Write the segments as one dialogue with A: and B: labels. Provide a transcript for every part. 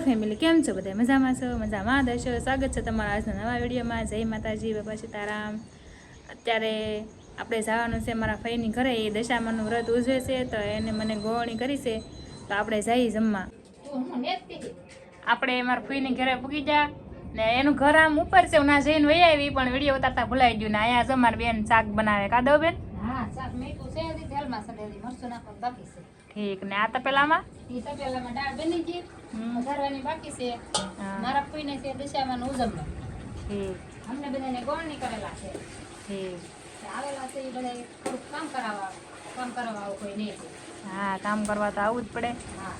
A: Family કેમ છો બધા? મજામાં છો? મજામાં દર્શો. સ્વાગત છે તમારા આજના નવા વિડીયોમાં. જય માતાજી, બાપા સીતારામ. અત્યારે આપણે જવાનું છે મારા ફઈની ઘરે. એ દશામાનું વ્રત ઉજવે છે તો એને મને ગોળણી કરી છે તો આપણે જઈએ જમવા. આપણે મારા ફઈની ઘરે પૂગી જા ને એનું ઘર આમ ઉપર છે. ના જઈને વહી આવી પણ વિડીયો ઉતારતા ભૂલાઈ ગયું ને અહીંયા જ અમારી બેન શાક બનાવે. કાદવ બેન?
B: હા, શાક મીઠું છે તેલમાં સડેલી મરચું નાખવાનું બાકી છે.
A: ઠીક. ને આ તપેલામાં
B: દાળ બની ગઈ, વઘારવાની બાકી છે. મારા ફઈને છે દશામાનો ઉજવણો.
A: ઠીક
B: અમને બધાને ગોળણી કરેલા છે.
A: ઠીક.
B: આવેલા છે એ બધા થોડુંક કામ કરાવવા આવું કોઈ નહીં છે.
A: હા, કામ કરવા તો આવવું જ પડે.
B: હા,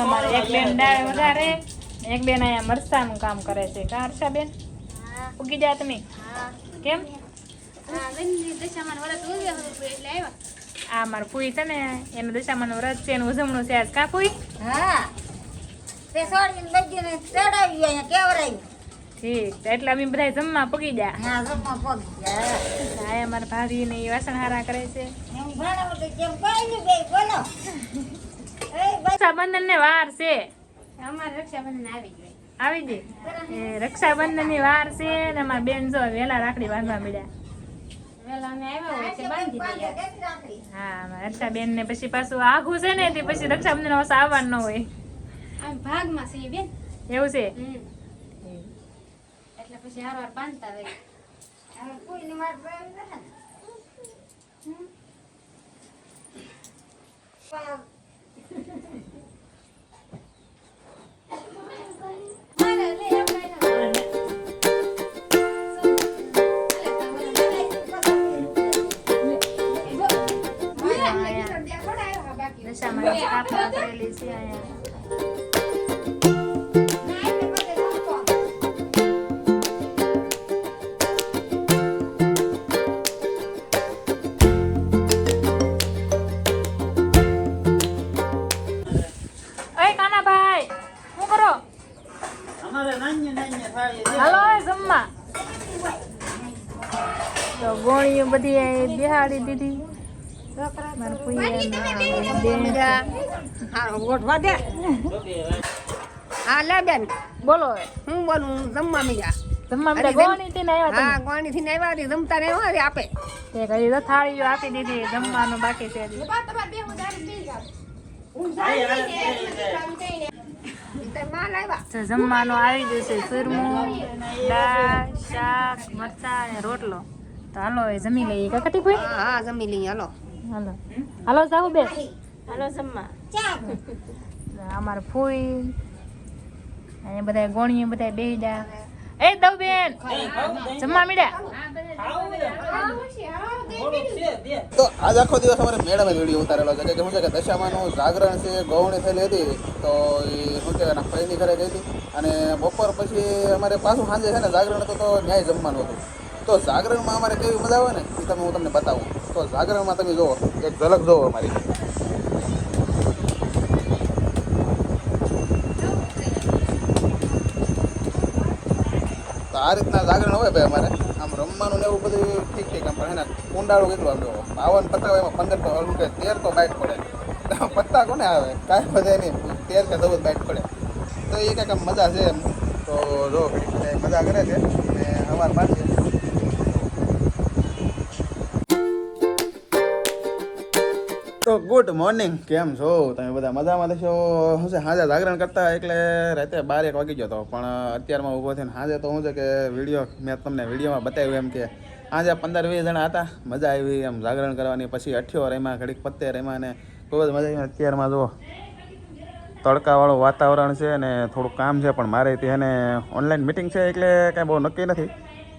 A: અમારે એક બેન દાળ વઘારે, એક બેન અહીંયા મરચાનું કામ કરે છે. કા હર્ષા બેન? ઉગી જા તમે. કેમ? આ મારા ફૂઈ છે ને એનું દશામાનું વ્રત છે, એનું ઉજવણું છે આજ. કા ફૂઈ?
B: હા, તે સોડીને લઈ ને ચડાવી અહીંયા કેવરાઈ.
A: ઠીક. એટલે અમે બધા જમવા પગી જા.
B: હા, જમવા પગ ગયા.
A: આ મારા ભાભી ને એ વાસણ હારા કરે છે.
B: એમ ભણાવો તો કેમ કોઈ નહીં બે બોલો.
A: રક્ષાબંધન ને વાર છે.
B: અમારે રક્ષાબંધન આવી ગઈ.
A: આવી ગઈ. રક્ષાબંધન ની વાર છે ને અમારા બેન જો વેલા રાખડી બાંધવા મળ્યા.
B: વેલા અમે આવ્યા હોય છે બાંધી દઈએ.
A: હા, અમારા હર્ષા બેન ને પછી પાછું આઘું છે ને તે પછી રક્ષાબંધન વર્ષ આવવાનું ન હોય.
B: આમ ભાગમાં છે બેન.
A: એવું છે.
B: એટલે પછી હારવાર બાંધતા હોય. હવે કોઈની માર પ્રેમ નથી ને.
A: દશામાં સ્થાપના કરેલી છે અહીંયા. ઓય કાનાભાઈ, શું કરો? હાલો જમવા. તો ગોળીઓ બધી અહીં બેહાડી દીધી. મારા ફૂઈએ
B: ગોઠવા દે. હા લે બેન,
A: બોલો હવે.
B: હું બોલું જમવા મીજા.
A: જમવા બધા ગોળણી થઈને આવ્યા તમે?
B: હા, ગોણી થી આવ્યા હતી જમતા ને આવ્યા આપે.
A: તે કઈ તો થાળીઓ આપી દીધી, જમવાનું બાકી છે હજી. જમવાનું આવી જશે. ચૂરમું, દાળ, શાક, મરચાં અને રોટલો. તો હાલો હવે જમી લઈએ. કાકટી ભાઈ?
B: હા, જમી લઈએ હાલો.
A: હાલો હાલો સાહુ બે.
B: હાલો જમવા.
A: અમારે ફૂઈ અહીંયા બધા ગોણીએ બધા બેહી જા. એ દવ બેન જમવા મીડ્યા.
C: તો આજ આખો દિવસ અમારે મેડમે વિડીયો ઉતારેલો છે કે શું છે કે દશામાનું જાગરણ છે, ગૌણી થયેલી હતી તો એ શું છે એના ફઈની ઘરે ગઈ હતી અને બપોર પછી અમારે પાછું સાંજે છે ને જાગરણ હતું તો ન્યાય જમવાનું હતું. તો જાગરણમાં અમારે કેવી મજા આવે ને એ હું તમને બતાવું. તો જાગરણમાં તમે જુઓ, એક ઝલક જુઓ અમારી. તો આ રીતના જાગરણ હોય ભાઈ અમારે. આમ રમવાનું ને એવું બધું ઠીક ઠીક આમ પણ એના કુંડાળું કેટલું આમ જોવો. 52 પત્તા એમાં 15 તો હલવું કે 13 તો બાઇટ પડે. પત્તા કોને આવે? કાંઈ બધે નહીં, 13 કે 14 બાઇટ પડે. તો એ કંઈક આમ મજા છે એમ. તો જો મજા કરે છે ને અમારે પાસે. તો ગુડ મોર્નિંગ, કેમ છો તમે બધા? મજામાં થશો. શું છે સાંજે જાગરણ કરતા એટલે રાતે 12-1 વાગી ગયો હતો પણ અત્યારમાં ઊભો થઈને સાંજે તો શું છે કે વિડીયો મેં તમને વિડીયોમાં બતાવ્યું એમ કે સાંજે 15-20 જણા હતા. મજા આવી એમ જાગરણ કરવાની. પછી અઠ્યો રમ્યા, ઘડીક પત્તે રમ્યા ને ખૂબ જ મજા આવી. અત્યારમાં જુઓ તડકાવાળું વાતાવરણ છે અને થોડુંક કામ છે પણ મારે ત્યાં ઓનલાઈન મિટિંગ છે એટલે કાંઈ બહુ નક્કી નથી.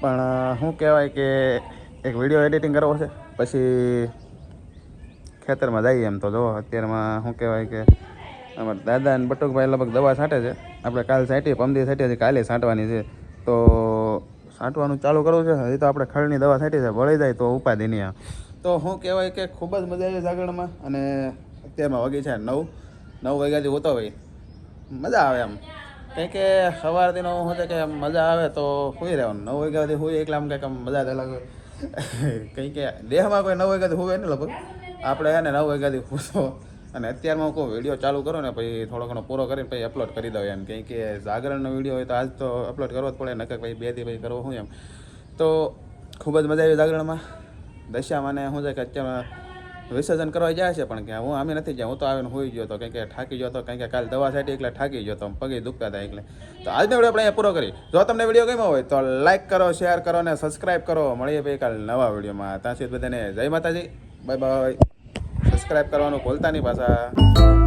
C: પણ શું કહેવાય કે એક વિડીયો એડિટિંગ કરવો છે પછી ખેતરમાં જઈએ એમ. તો જો અત્યારમાં શું કહેવાય કે અમારા દાદા અને બટુકભાઈ લગભગ દવા છાંટે છે. આપણે કાલ છાંટીએ, પમદી છાંટીએ છીએ, કાલે છાંટવાની છે. તો છાંટવાનું ચાલુ કરવું છે. હજી તો આપણે ખડની દવા છાંટી છે, વળી જાય તો ઉપાધિ નહીં. તો શું કહેવાય કે ખૂબ જ મજા આવી જાગરણમાં. અને અત્યારમાં વાગી છે 9 વાગ્યાથી હોતો હોય મજા આવે એમ. કંઈ કે સવારથી શું છે કે મજા આવે તો સૂઈ રહેવાનું. 9 વાગ્યાથી સૂઈ એટલે આમ કંઈક આમ મજા જ અલગ હોય. કંઈ કે દેહમાં કોઈ 9 વાગ્યાથી સૂવે નહીં લગભગ. આપણે એને 9 વાગ્યાથી પૂછો અને અત્યારમાં હું કહું વિડીયો ચાલુ કરો ને પછી થોડો ઘણો પૂરો કરીને પછી અપલોડ કરી દઉં એમ કેમ કે જાગરણનો વિડીયો હોય તો આજ તો અપલોડ કરવો જ પડે નકર પછી 2 દી પછી કરવો હું એમ તો ખૂબ જ મજા આવી જાગરણમાં દશામાને શું છે કે અત્યારમાં વિસર્જન કરવા જાય છે પણ કે હું આમે નથી ગયા હું તો આવીને હોઈ ગયો હતો કંઈક થાકી ગયો હતો કંઈક કાલ દવા સાઈડ એટલે થાકી ગયો હતો પગે દુખતા હતા એટલે તો આજનો વિડીયો આપણે અહીંયા પૂરો કરી જો તમને વિડીયો ગમ્યો હોય તો લાઈક કરો શેર કરો અને સબસ્ક્રાઈબ કરો મળીએ ભાઈ કાલ નવા વિડીયોમાં ત્યાં સુધી બધાને જય માતાજી બાય બાય સબસ્ક્રાઈબ કરવાનું ભૂલતા નહીં પાછા